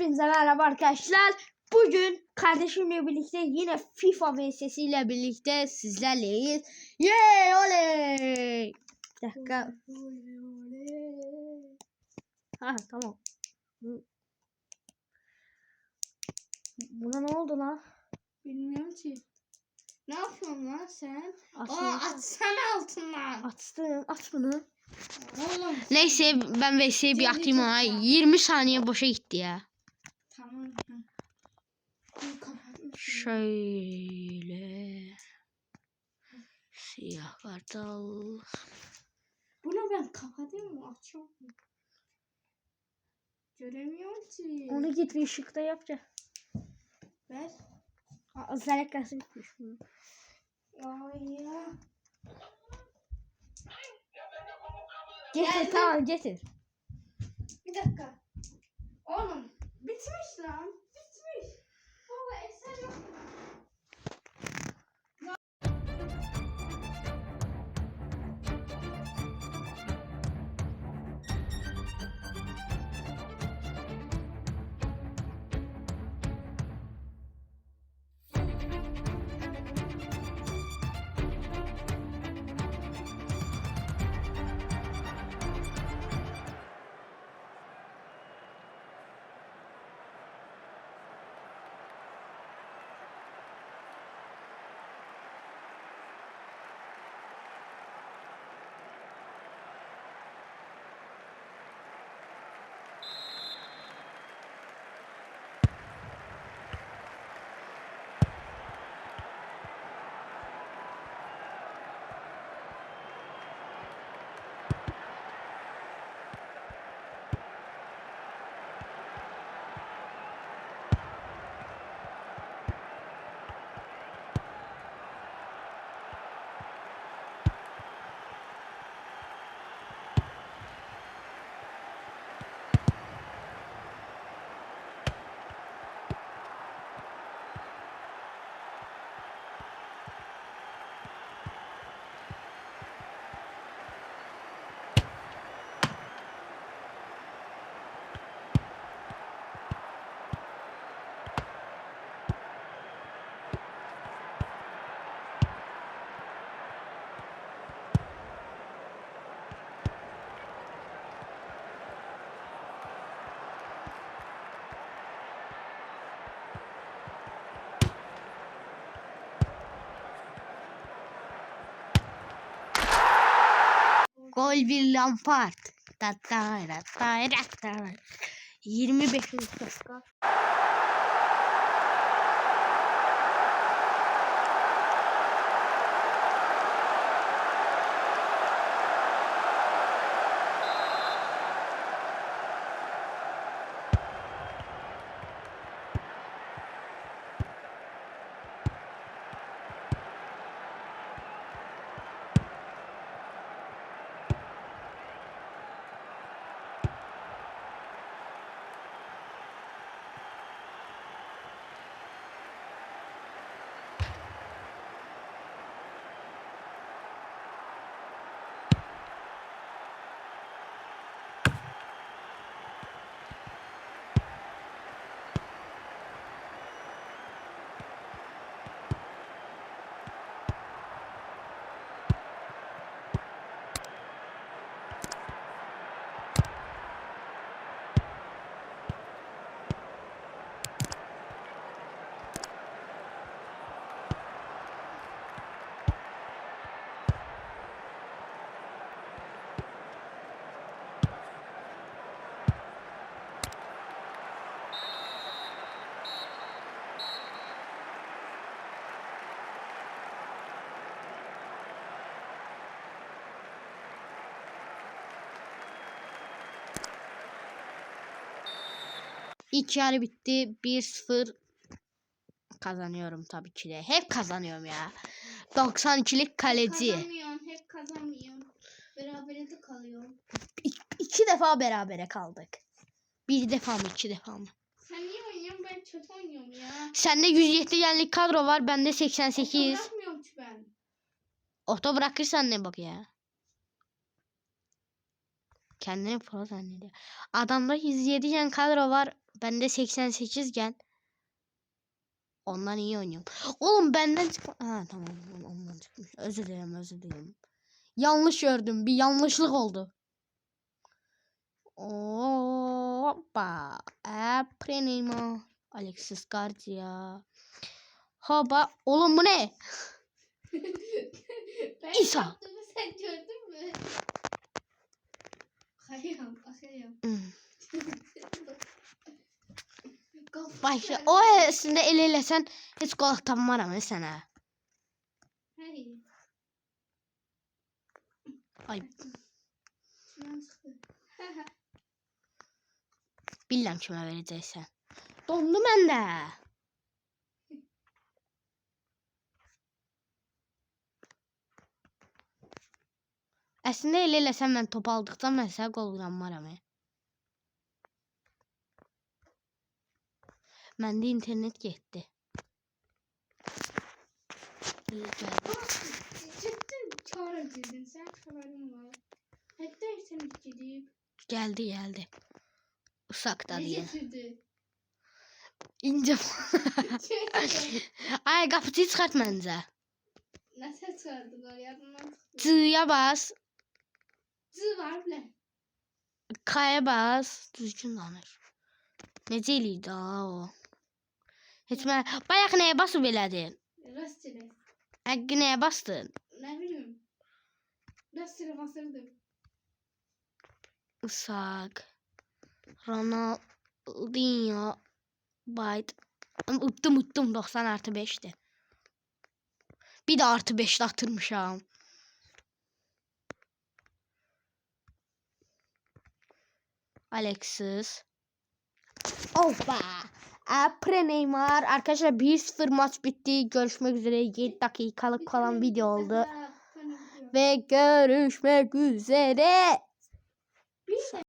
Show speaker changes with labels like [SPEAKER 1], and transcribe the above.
[SPEAKER 1] Hepinize merhaba arkadaşlar. Bugün kardeşimle birlikte yine FIFA vs'siyle birlikte sizlerleyiz. Yeee oley. Bir dakika. Ha tamam. Buna ne oldu lan?
[SPEAKER 2] Bilmiyorum ki. Ne yapıyorsun lan sen?
[SPEAKER 1] Atsana.
[SPEAKER 2] Atsana altından.
[SPEAKER 1] Attım. At bunu.
[SPEAKER 2] Oğlum.
[SPEAKER 1] Neyse ben vs'yi bir atayım ona. 20 saniye boşa gitti ya.
[SPEAKER 2] Tamam.
[SPEAKER 1] Şöyle. Siyah kartal.
[SPEAKER 2] Bunu ben kapatayım mı? Açıyorum. Göremiyorum ki.
[SPEAKER 1] Onu git bir ışıkta yapacağım.
[SPEAKER 2] Ver.
[SPEAKER 1] Özellikle bitmiş.
[SPEAKER 2] Ay ya.
[SPEAKER 1] Getir
[SPEAKER 2] Geldim.
[SPEAKER 1] tamam getir.
[SPEAKER 2] Bir dakika. Oğlum. Bitmiş lan. Bitmiş. Baba eser yok.
[SPEAKER 1] Gol bir Lampard. 25 dakika. İlk yarı bitti. 1-0 kazanıyorum tabii ki de. Hep kazanıyorum ya. 92'lik kaleci.
[SPEAKER 2] Hep kazanmıyorum. Berabere de kalıyorum.
[SPEAKER 1] İki defa berabere kaldık. Bir defa mı iki defa mı?
[SPEAKER 2] Sen niye oynuyorsun? Ben kötü oynuyorum ya.
[SPEAKER 1] Sende 107 yenlik kadro var. Bende 88.
[SPEAKER 2] Bırakmıyorum ki ben.
[SPEAKER 1] Oto bırakırsan ne bak ya. Kendini pro zannediyor. Adamda 107 yen kadro var. Bende 88 gel. Ondan iyi oynuyorum. Oğlum benden çıkma. Ha tamam ondan çıkmış. Özür dilerim. Yanlış gördüm. Bir yanlışlık oldu. Hoppa. Prenimo. Alexis Garcia. Hoba. Oğlum bu ne?
[SPEAKER 2] Ben
[SPEAKER 1] İsa.
[SPEAKER 2] yaptığımı sen gördün mü? Hayır.
[SPEAKER 1] Başla. O hevesinde el elesen hiç kulaktan var ama sana.
[SPEAKER 2] Hayır.
[SPEAKER 1] Ay
[SPEAKER 2] Şundan çıktı.
[SPEAKER 1] bilmem kime vereceksen. Dondum ben de. Aslında el elesen ben top aldıktan mesela gol vuran var ama. Bende internet gitti. İyi geldi.
[SPEAKER 2] Cidden çağırabilirdin. Sen çağırın var. Hatta sen gidip.
[SPEAKER 1] Geldi. Usakta
[SPEAKER 2] Ne
[SPEAKER 1] diye.
[SPEAKER 2] getirdi?
[SPEAKER 1] İnce. Ay kapıyı çıkart bence.
[SPEAKER 2] Nasıl çağırdılar? Yarından çıktı.
[SPEAKER 1] C'ya bas.
[SPEAKER 2] Cı var bile.
[SPEAKER 1] K'ya bas. Düzgün danış. Necə eləydi o? Heç mən bayaq nəyə basıb elədin?
[SPEAKER 2] Rastgele.
[SPEAKER 1] Həqqi nəyə bastın?
[SPEAKER 2] Ne bileyim. Rastgele basırdım.
[SPEAKER 1] Isak. Ronaldinho. Bayt. Uttum 90+5'ti. Bir de +5'te atırmışam. Alexis. Hoppa. Après Neymar. Arkadaşlar 1-0 maç bitti. Görüşmek üzere. 7 dakikalık kalan video oldu. Ve görüşmek üzere.